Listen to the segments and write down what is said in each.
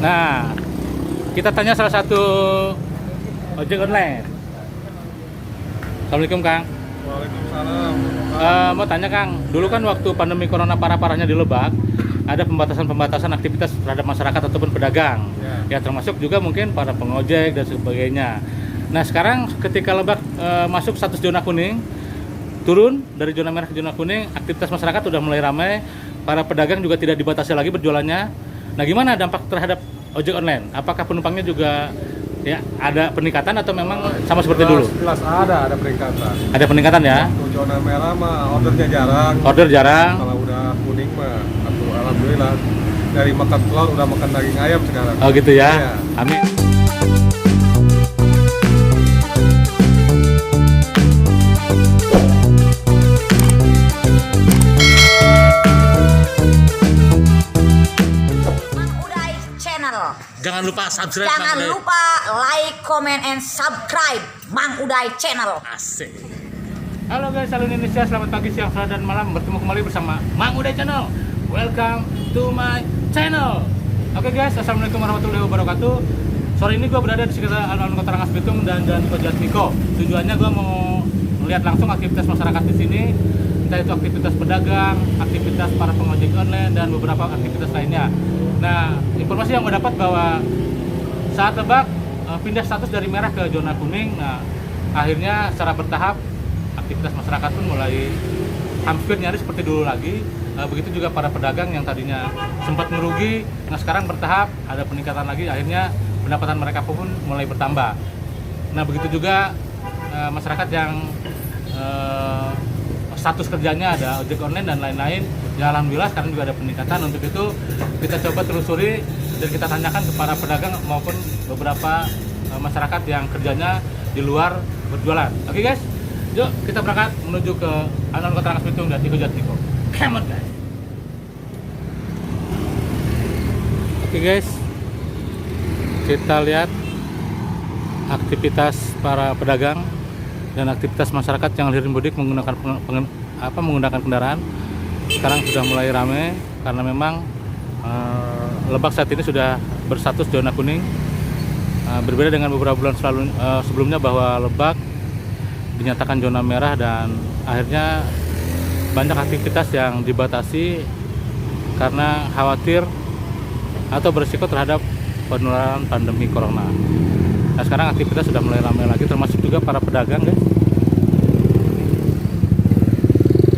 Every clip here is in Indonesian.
Nah, kita tanya salah satu ojek online. Assalamualaikum Kang. Waalaikumsalam. Mau tanya Kang, dulu kan waktu pandemi corona parah-parahnya di Lebak, ada pembatasan-pembatasan aktivitas terhadap masyarakat ataupun pedagang. Ya termasuk juga mungkin para pengojek dan sebagainya. Nah sekarang ketika Lebak masuk status zona kuning, turun dari zona merah ke zona kuning, aktivitas masyarakat sudah mulai ramai, para pedagang juga tidak dibatasi lagi berjualannya. Nah gimana dampak terhadap ojek online? Apakah penumpangnya juga ya ada peningkatan atau memang sama seperti dulu? Jelas ada peningkatan. Ada peningkatan ya? Waktu zona merah mah ordernya jarang. Order jarang. Kalau udah kuning mah, alhamdulillah dari makan telur udah makan daging ayam sekarang. Oh gitu ya? Iya. Amin. Jangan lupa subscribe. Jangan lupa like, comment, and subscribe Mang Uday Channel. Asik. Halo guys, salam Indonesia, selamat pagi, siang, sore, dan malam. Bertemu kembali bersama Mang Uday Channel. Welcome to my channel. Oke guys, assalamualaikum warahmatullahi wabarakatuh. Sore ini gue berada di sekitar alun-alun Kota Rangas Bitung dan Jalan Kojatmiko. Tujuannya gue mau melihat langsung aktivitas masyarakat di sini, entah itu aktivitas pedagang, aktivitas para pengojek online, dan beberapa aktivitas lainnya. Nah, informasi yang gue dapat bahwa saat Lebak pindah status dari merah ke zona kuning, nah akhirnya secara bertahap aktivitas masyarakat pun mulai hampir nyaris seperti dulu lagi. Begitu juga para pedagang yang tadinya sempat merugi, nah sekarang bertahap ada peningkatan lagi, akhirnya pendapatan mereka pun mulai bertambah. Nah begitu juga masyarakat yang status kerjanya ada ojek online dan lain-lain, ya alhamdulillah sekarang juga ada peningkatan. Untuk itu kita coba telusuri dan kita tanyakan kepada pedagang maupun beberapa masyarakat yang kerjanya di luar berjualan. Oke guys, yuk kita berangkat menuju ke alun-alun Kota Rangas Bitung dan Kojatmiko. Come on guys. Oke guys, kita lihat aktivitas para pedagang dan aktivitas masyarakat yang hilir mudik menggunakan kendaraan sekarang sudah mulai ramai karena memang Lebak saat ini sudah berstatus zona kuning. Berbeda dengan beberapa bulan sebelumnya bahwa Lebak dinyatakan zona merah dan akhirnya banyak aktivitas yang dibatasi karena khawatir atau berisiko terhadap penularan pandemi corona. Nah sekarang aktivitas sudah mulai ramai lagi, termasuk juga para pedagang guys.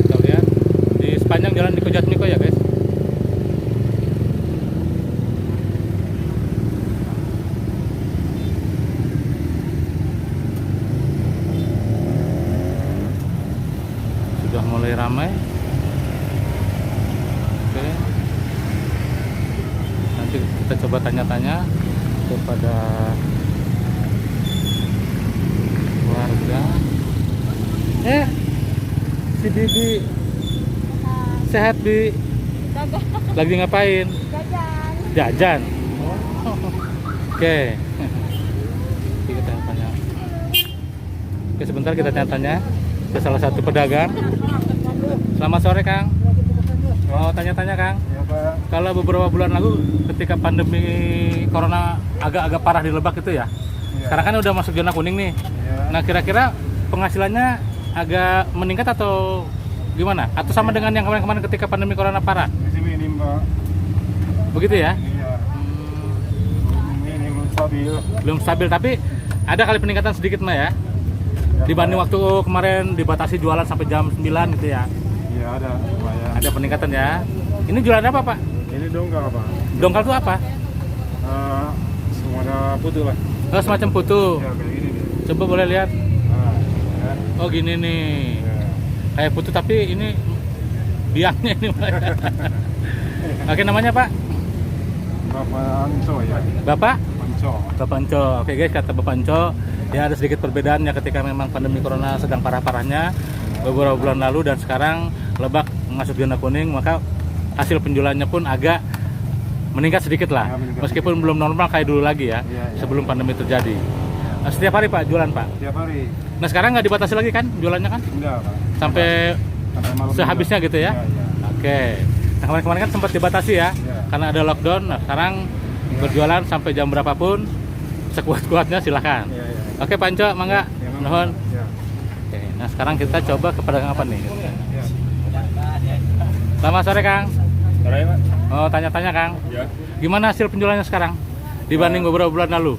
Kita lihat di sepanjang jalan di Kojatmiko ya guys. Sudah mulai ramai. Oke. Nanti kita coba tanya-tanya kepada warga. Si Bibi sehat Bi? Lagi ngapain? Jajan. Oke. Kita tanya. Oke, sebentar kita tanya-tanya ke salah satu pedagang. Selamat sore Kang. Mau tanya-tanya Kang. Ya, Pak. Kalau beberapa bulan lalu ketika pandemi corona agak-agak parah di Lebak itu ya. Sekarang kan udah masuk zona kuning nih. Nah kira-kira penghasilannya agak meningkat atau gimana? Atau sama dengan yang kemarin-kemarin ketika pandemi corona parah? Masih minim, Pak. Begitu ya? Iya. Minim stabil. Belum stabil, tapi ada kali peningkatan sedikit mah ya? Dibanding waktu kemarin dibatasi jualan sampai jam 9 gitu ya? Iya ada, lumayan. Ada peningkatan ya? Ini jualan apa Pak? Ini dongkal, Pak. Dongkal itu apa? Semuanya putu lah. Oh semacam putu. Ya kayak gini nih. Coba boleh lihat. Nah, ya. Oh gini nih. Ya. Kayak putu tapi ini biangnya ini. Oke namanya Pak? Bapak Anco ya. Bapak? Anco. Bapak Anco. Oke guys, kata Bapak Anco, ya ada sedikit perbedaan ya ketika memang pandemi corona sedang parah-parahnya beberapa bulan lalu dan sekarang Lebak masuk zona kuning, maka hasil penjualannya pun agak meningkat sedikit lah, Ya, meningkat meskipun belum normal kayak dulu lagi ya, Ya. sebelum pandemi terjadi. Setiap hari Pak jualan Pak. Tiap hari. Nah sekarang nggak dibatasi lagi kan jualannya kan? Enggak, Pak. Sampai malam sehabisnya juga. gitu ya? Iya, iya. Oke. Nah kemarin-kemarin kan sempat dibatasi ya, Ya. karena ada lockdown. Nah sekarang berjualan sampai jam berapapun, sekuat-kuatnya silahkan. Iya, iya. Oke Panco, mangga, Ya, Mang. nuhun. Ya. Oke, nah sekarang kita coba ke pedagang apa nih? Ya. Selamat sore Kang. Sore, Pak. Oh tanya-tanya Kang, Ya, gimana hasil penjualannya sekarang dibanding beberapa bulan lalu?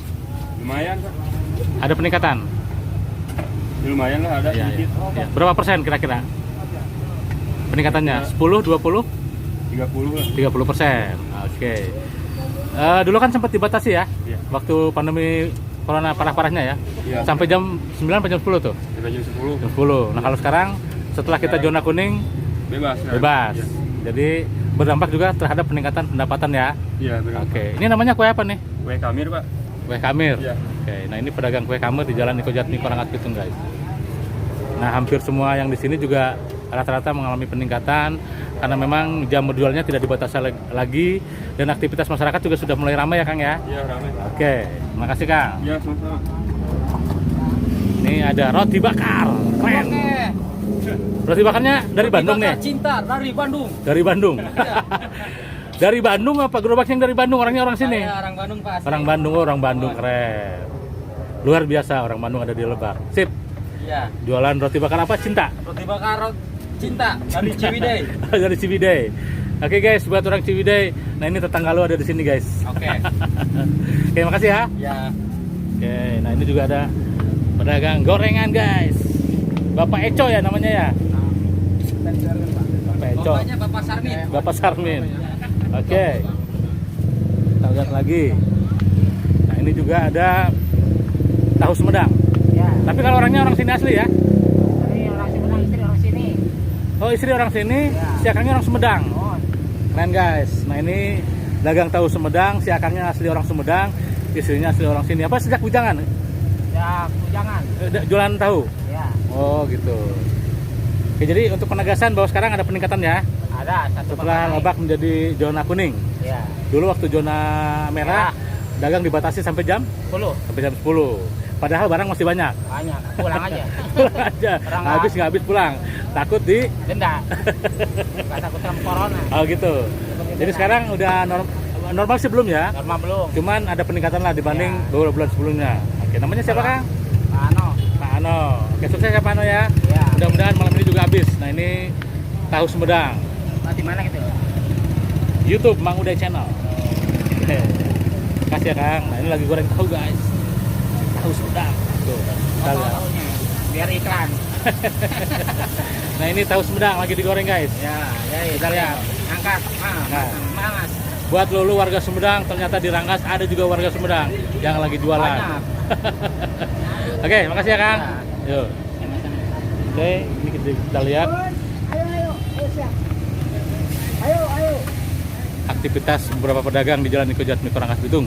lumayan, Pak. Ada peningkatan? Lumayan lah, ada Ya, sedikit. ya. Berapa persen kira-kira peningkatannya? 10, 20, 30 lah. 30%. Oke. Dulu kan sempat dibatasi ya, Iya. waktu pandemi corona parah-parahnya ya, Iya. sampai jam 9 sampai jam 10 tuh. Sampai jam 10. Jam 10. Nah kalau sekarang setelah kita zona kuning Bebas. Kan? bebas. Iya, Jadi berdampak juga terhadap peningkatan pendapatan ya. Iya, benar. Oke. Ini namanya kue apa nih? Kue Kamir, Pak. Kue Kamir. Iya. Oke. Nah ini pedagang kue Kamir di Jalan Niko Jatmi Korangat Pitung guys. Nah hampir semua yang di sini juga rata-rata mengalami peningkatan karena memang jam berjualnya tidak dibatasi lagi dan aktivitas masyarakat juga sudah mulai ramai ya Kang ya. Iya, ramai. Oke. Makasih Kang. Iya, sama-sama. Ini ada roti bakar. Keren. Roti bakarnya dari Bandung nih. Cinta dari Bandung. Dari Bandung. Dari Bandung apa gerobaknya yang dari Bandung? Orangnya orang sini. Saya orang Bandung Pak. Orang Bandung, oh, orang Bandung keren. Luar biasa orang Bandung ada di Lebak. Sip. Iya. Jualan roti bakar apa? Cinta. Roti bakar cinta dari Ciwidey. Dari Ciwidey. Oke guys, buat orang Ciwidey. Nah ini tetangga lu ada di sini guys. Oke. Oke, makasih ya. Ya. Oke, nah ini juga ada pedagang gorengan guys. Bapak Eco ya namanya ya. Bapak Eco. Bapaknya Bapak Sarmin. Bapak Sarmin. Oke. Kita lihat lagi. Nah, ini juga ada tahu Sumedang. Ya. Tapi kalau orangnya orang sini asli ya. Ini orang Sumedang, istri orang sini. Oh, istri orang sini, Ya. si akangnya orang Sumedang. Oh. Keren guys. Nah, ini dagang tahu Sumedang, si akangnya asli orang Sumedang, istrinya asli orang sini. Apa sejak bujangan? Ya, jangan. Jualan tahu. Ya. Oh, gitu. Oke, jadi untuk penegasan bahwa sekarang ada peningkatan ya. Ada satu Setelah pemain. Lebak menjadi zona kuning. Ya. Dulu waktu zona merah dagang dibatasi sampai jam 10. 10. Padahal barang masih banyak. Banyak. Pulang aja. Pulang aja. Orang Habis nggak habis pulang. Takut di Denda. Enggak takut sama corona. oh gitu. Jadi sekarang udah normal sih belum ya. Normal belum? Cuman ada peningkatan lah dibanding Ya. beberapa bulan sebelumnya. Oke, namanya siapa Kang? Pak Ano. Pak Ano. Oke, sukses ya Pak Ano ya. Ya. Mudah-mudahan malam ini juga habis. Nah ini tahu Sumedang. Pak di mana gitu? YouTube Mang Uday Channel. Oke. Kasih ya Kang. Nah ini lagi goreng tahu guys. Tahu Sumedang. Tuh. Kita lihat. Tahunya. Biar iklan. Nah ini tahu Sumedang lagi digoreng guys. Ya, ya, Kita lihat. angkat. Nah. Mas. Buat lulu warga Sumedang, ternyata di Rangkas ada juga warga Sumedang yang lagi jualan. Banyak. Oke, makasih ya Kang. Ya. Yuk. Oke, ini kita lihat aktivitas beberapa pedagang di Jalan Niko Jatmi Korangas Bitung.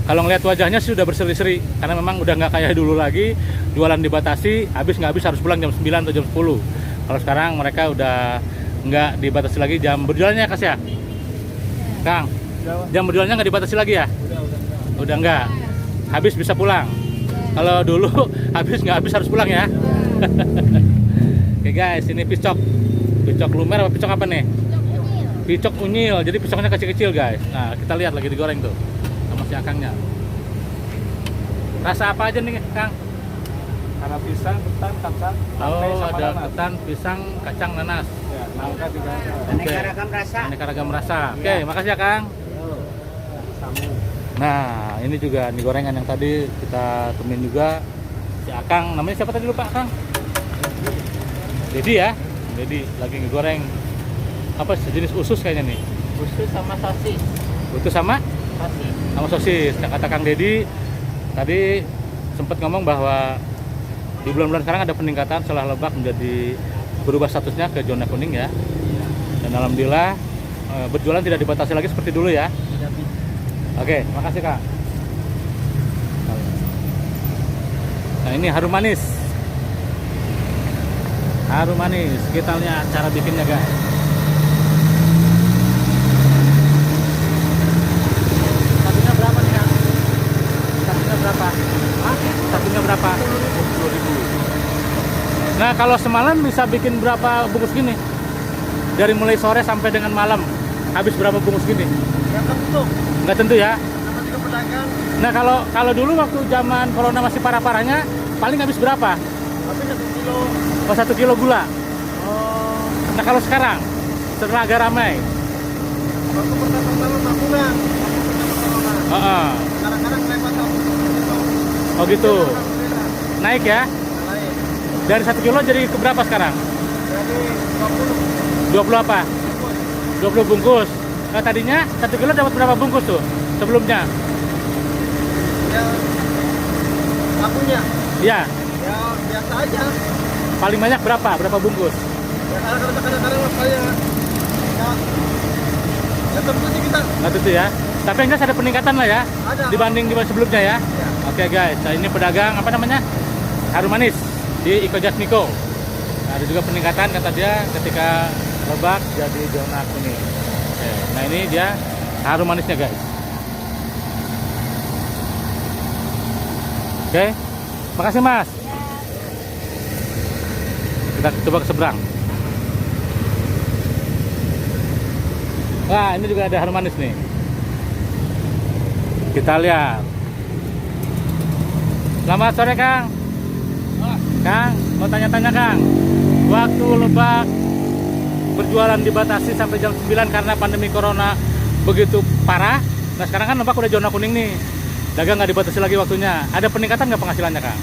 Kalau ngeliat wajahnya sih sudah berseri-seri karena memang udah nggak kayak dulu lagi, jualan dibatasi, habis nggak habis harus pulang jam 9 atau jam 10. Kalau sekarang mereka udah nggak dibatasi lagi jam berjualannya Kas ya? Kang, jam berjualannya nggak dibatasi lagi ya? Udah nggak. Habis bisa pulang. Kalau dulu habis nggak habis harus pulang ya. Oke guys, ini picok. Picok lumer apa picok apa nih? Picok unyil. Jadi picoknya kecil-kecil guys. Nah, kita lihat lagi digoreng tuh sama si akangnya. Rasa apa aja nih, Kang? Ada pisang, ketan, kacang, tape, Oh, sama ada nanas. ketan, pisang, kacang, nanas. Ya, nangka juga ada. Oke. Aneka ragam rasa. Oke, makasih ya, Kang. Samu. Nah, ini juga nih gorengan yang tadi kita temuin juga si Akang. Namanya siapa tadi lupa, Kang? Dedi ya. Dedi lagi ngegoreng apa sejenis usus kayaknya nih. Usus sama sosis. Usus sama Sosis. sama sosis. Kata Kang Dedi tadi sempat ngomong bahwa di bulan-bulan sekarang ada peningkatan setelah Lebak menjadi berubah statusnya ke zona kuning ya. Dan alhamdulillah berjualan tidak dibatasi lagi seperti dulu ya. Oke, makasih Kak. Nah ini harum manis. Harum manis. Kita lihat cara bikinnya guys. Satunya berapa nih Kang? Satunya berapa? Satunya berapa? 10.000. Nah kalau semalam bisa bikin berapa bungkus gini? Dari mulai sore sampai dengan malam habis berapa bungkus gini? Ya Nggak tentu ya. Sama juga pedagang. Nah kalau dulu waktu zaman corona masih parah-parahnya, paling habis berapa? Tapi 1 kilo. Oh 1 kilo gula. Oh, Nah kalau sekarang, setelah agak ramai, waktu pertama tahunan. Heeh. Kadang-kadang lewat 1 kilo. Oh gitu, Alhamdulillah. naik ya. Lain. Dari 1 kilo jadi ke berapa sekarang? Jadi 20 apa? 20 bungkus. Nah tadinya 1 kilo dapat berapa bungkus tuh sebelumnya? ya sapunya Ya, ya biasa aja. paling banyak berapa? Berapa bungkus? Ya kadang-kadang saya ya tentu sih kita Nggak tentu ya. Tapi yang jelas ada peningkatan lah ya, ada. dibanding sebelumnya ya. Ya. Oke guys, nah ini pedagang apa namanya? Harum manis di Iko Jasmiko. Nah, ada juga peningkatan kata dia ketika Lebak jadi zona kuning. Oke, nah ini dia harum manisnya guys. Oke, makasih mas. Kita coba ke seberang. Wah, ini juga ada harum manis nih. Kita lihat. Selamat sore Kang. Kang, mau tanya-tanya Kang. Waktu Lebak berjualan dibatasi sampai jam 9 karena pandemi corona begitu parah. Nah sekarang kan Lebak udah zona kuning nih. Dagang nggak dibatasi lagi waktunya. Ada peningkatan nggak penghasilannya Kang?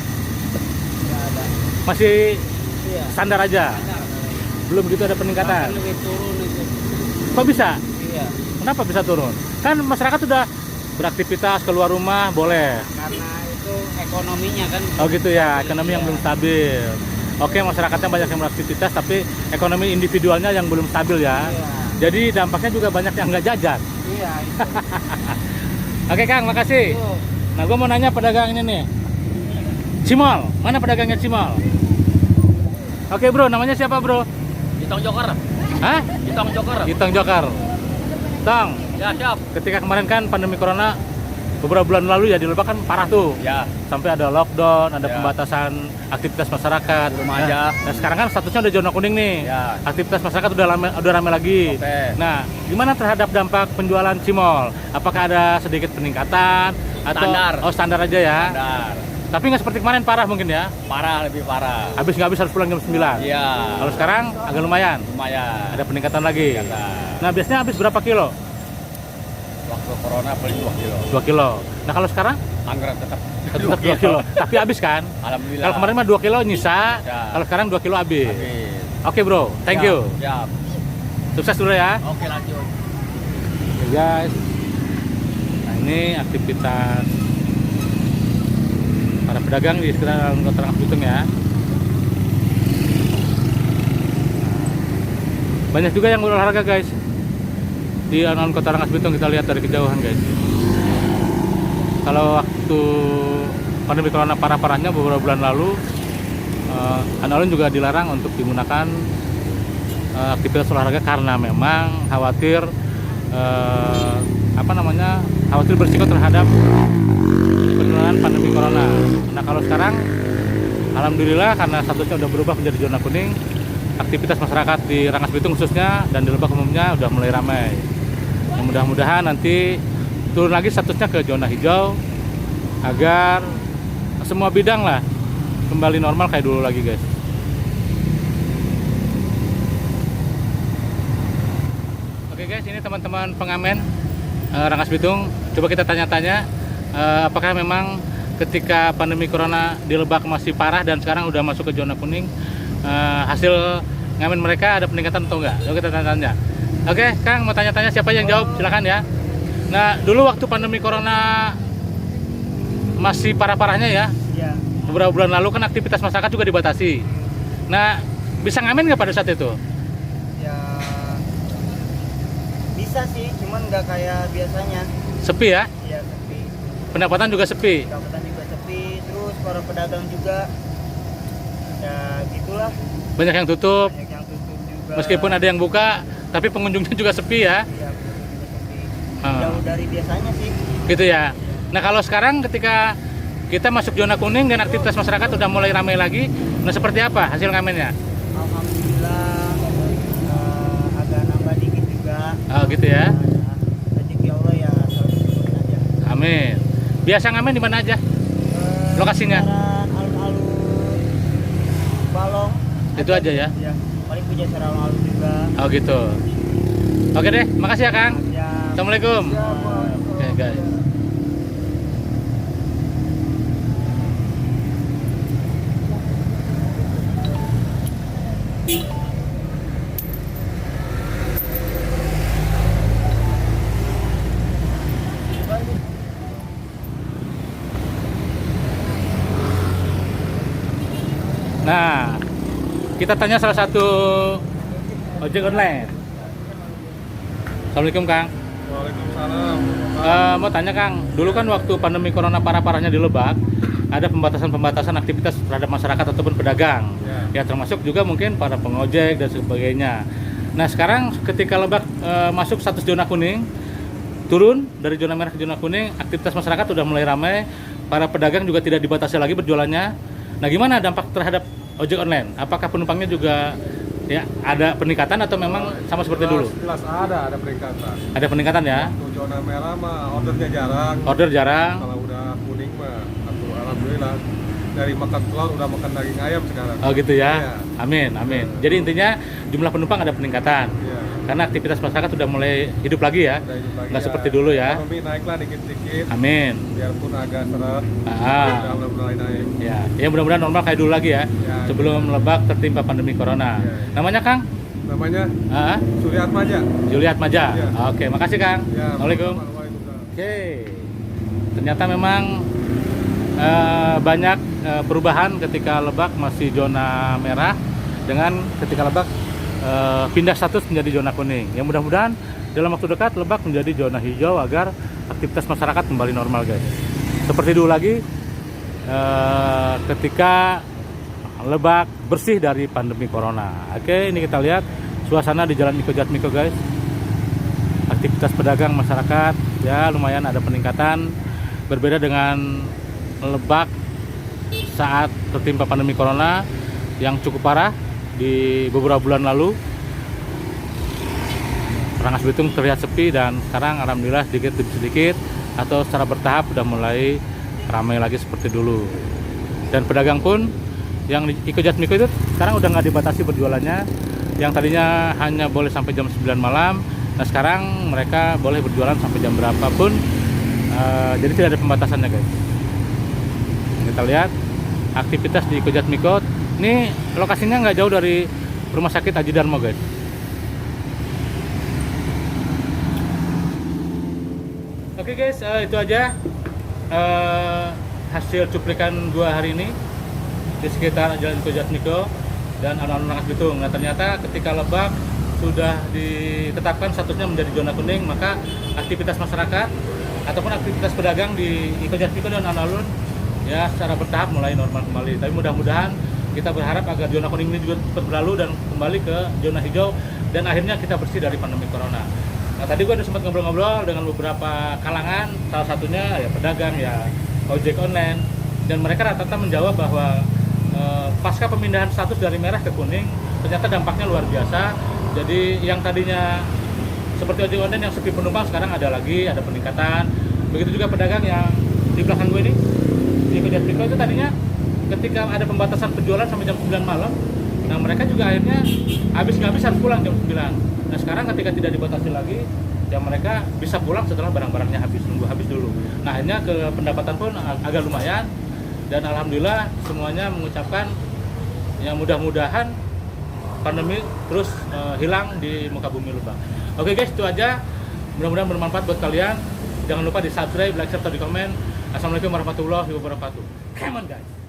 Nggak ada. Masih Iya. standar aja. Belum gitu ada peningkatan. Bahkan lebih turun itu. Kok bisa? Iya. Kenapa bisa turun? Kan masyarakat sudah beraktivitas keluar rumah boleh. Karena itu ekonominya kan. Oh gitu ya, ekonomi yang Iya. belum stabil. Oke, masyarakatnya banyak yang beraktivitas, tapi ekonomi individualnya yang belum stabil ya. Iya. Jadi dampaknya juga banyak yang nggak jajan. Iya. Itu. Oke Kang, makasih. Itu. Nah, gue mau nanya pedagang ini nih. Cimol, mana pedagangnya Cimol? Oke bro, namanya siapa bro? Ditong Joker. Hah? Ditong Joker. Itong Jokar. Tong, Ya siap. ketika kemarin kan pandemi corona beberapa bulan lalu ya di Lebak kan parah tuh. Ya. Sampai ada lockdown, ada Ya. pembatasan aktivitas masyarakat. Di rumah aja. Nah, sekarang kan statusnya udah zona kuning nih. Ya. Aktivitas masyarakat udah ramai lagi. Oke. Nah, gimana terhadap dampak penjualan Cimol? Apakah ada sedikit peningkatan atau Standar. oh standar aja ya? Standar. Tapi nggak seperti kemarin parah mungkin ya. Parah, lebih parah. Habis nggak habis harus pulang jam 9. Iya. Kalau sekarang agak lumayan. Lumayan. Ada peningkatan lagi. Peningkatan. Nah, biasanya habis berapa kilo? Waktu corona paling 2 kilo. 2 kilo. Nah, kalau sekarang Anggaran tetap tetap 2 kilo. Tapi habis kan? Alhamdulillah. Kalau kemarin mah 2 kilo nyisa, Ya. kalau sekarang 2 kilo habis. Habis. Oke bro, thank Siap, you. Siap. Sukses dulu ya. Oke lanjut. Oke guys. Nah ini aktivitas para pedagang di sekitar Kota Rangkas Bitung ya. Nah, banyak juga yang berolahraga guys. Di alun-alun Kota Rangkas Bitung kita lihat dari kejauhan guys. Kalau waktu pandemi corona parah-parahnya beberapa bulan lalu, alun-alun juga dilarang untuk digunakan aktivitas olahraga karena memang khawatir khawatir berisiko terhadap penularan pandemi corona. Nah kalau sekarang alhamdulillah karena statusnya udah berubah menjadi zona kuning, aktivitas masyarakat di Rangkas Bitung khususnya dan di Lebak umumnya udah mulai ramai. Nah, mudah-mudahan nanti turun lagi statusnya ke zona hijau agar semua bidang lah kembali normal kayak dulu lagi guys. Oke guys, ini teman-teman pengamen Rangkas Bitung. Coba kita tanya-tanya apakah memang ketika pandemi corona di Lebak masih parah dan sekarang udah masuk ke zona kuning, hasil ngamen mereka ada peningkatan atau enggak? Coba kita tanya-tanya. Oke, Kang mau tanya-tanya, siapa yang jawab? Silakan ya. Nah, dulu waktu pandemi corona masih parah-parahnya ya, Iya. beberapa bulan lalu kan aktivitas masyarakat juga dibatasi. Nah, bisa ngamen nggak pada saat itu? Ya bisa sih, cuman nggak kayak biasanya. Sepi ya? Ya sepi, Pendapatan juga sepi. pendapatan juga sepi, terus para pedagang juga ya gitulah, Banyak yang tutup. banyak yang tutup juga. Meskipun ada yang buka, tapi pengunjungnya juga sepi ya. Ya pengunjung juga sepi, Ah. jauh dari biasanya sih. Gitu ya. Nah, kalau sekarang ketika kita masuk zona kuning dan aktivitas masyarakat udah mulai ramai lagi, nah seperti apa hasil ngamennya? Alhamdulillah agak nambah dikit juga. Oh, gitu ya. Rezeki Allah Amin. Biasa ngamen di mana aja? Lokasinya? Sekitaran alun-alun Balong. Itu aja ya? Ya, paling punya secara alun-alun juga. Oh gitu. Oke deh, makasih ya Kang. Ya. Assalamualaikum. Oke guys. Nah, kita tanya salah satu ojek online. Assalamualaikum Kang. Waalaikumsalam. Mau tanya Kang, dulu kan waktu pandemi corona parah-parahnya di Lebak, ada pembatasan-pembatasan aktivitas terhadap masyarakat ataupun pedagang, ya termasuk juga mungkin para pengojek dan sebagainya. Nah sekarang ketika Lebak masuk status zona kuning, turun dari zona merah ke zona kuning, aktivitas masyarakat sudah mulai ramai, para pedagang juga tidak dibatasi lagi berjualannya. Nah gimana dampak terhadap ojek online? Apakah penumpangnya juga ya ada peningkatan atau memang sama seperti dulu? Jelas ada peningkatan. Ada peningkatan ya? Untuk zona merah mah ordernya jarang. Order jarang. Kalau udah kuning mah, alhamdulillah dari makan telur udah makan daging ayam sekarang. Oh gitu ya. Iya. Amin, amin. Jadi intinya jumlah penumpang ada peningkatan. Iya. Karena aktivitas masyarakat sudah mulai hidup lagi ya. Udah hidup lagi Nggak ya. seperti dulu ya. Ekonomi naiklah dikit-dikit. Amin. Biarpun agak seret. Udah mulai naik. Ya, ya mudah-mudahan normal kayak dulu lagi ya. Ya. Sebelum Lebak tertimpa pandemi corona. Ya. Namanya Kang? Namanya Ah, Surya Atmaja. Juliat Maja. Ya. Oke, makasih Kang. Ya, Assalamualaikum. Waalaikumsalam. Oke. Ternyata memang banyak perubahan ketika Lebak masih zona merah dengan ketika Lebak pindah status menjadi zona kuning. Ya mudah-mudahan dalam waktu dekat Lebak menjadi zona hijau agar aktivitas masyarakat kembali normal guys. Seperti dulu lagi ketika Lebak bersih dari pandemi corona. Oke, ini kita lihat suasana di Jalan Miko Jatmiko guys. Aktivitas pedagang masyarakat ya lumayan ada peningkatan, berbeda dengan Lebak saat tertimpa pandemi corona yang cukup parah di beberapa bulan lalu. Rangas Bitung terlihat sepi dan sekarang alhamdulillah sedikit demi sedikit atau secara bertahap sudah mulai ramai lagi seperti dulu. Dan pedagang pun yang di Iko Jatmiko itu sekarang udah nggak dibatasi berjualannya, yang tadinya hanya boleh sampai jam 9 malam. Nah sekarang mereka boleh berjualan sampai jam berapapun, jadi tidak ada pembatasannya guys. Kita lihat aktivitas di Iko Jatmiko. Ini lokasinya nggak jauh dari Rumah Sakit Aji Darmo guys. Oke guys, itu aja hasil cuplikan gua hari ini di sekitar Jalan Iko Jatmiko dan alun-alun Rangas Bitung. Nah ternyata ketika Lebak sudah ditetapkan statusnya menjadi zona kuning, maka aktivitas masyarakat ataupun aktivitas pedagang di Iko Jatmiko dan alun-alun ya secara bertahap mulai normal kembali. Tapi mudah-mudahan kita berharap agar zona kuning ini juga cepat berlalu dan kembali ke zona hijau dan akhirnya kita bersih dari pandemi corona. Nah tadi gue udah sempat ngobrol-ngobrol dengan beberapa kalangan, salah satunya ya pedagang ya ojek online, dan mereka rata-rata menjawab bahwa pasca pemindahan status dari merah ke kuning ternyata dampaknya luar biasa. Jadi yang tadinya seperti ojek online yang sepi penumpang sekarang ada peningkatan. Begitu juga pedagang yang di belakang gue ini di Iko Jatmiko itu tadinya ketika ada pembatasan penjualan sampai jam 9 malam, nah mereka juga akhirnya habis harus pulang jam 9. Nah sekarang ketika tidak dibatasi lagi, ya mereka bisa pulang setelah barang-barangnya habis, nunggu habis dulu. Nah akhirnya ke pendapatan pun agak lumayan, dan alhamdulillah semuanya mengucapkan ya mudah-mudahan pandemi terus hilang di muka bumi Lebak. Oke guys, itu aja. Mudah-mudahan bermanfaat buat kalian. Jangan lupa di subscribe, like, serta di komen. Assalamualaikum warahmatullahi wabarakatuh. Come on guys.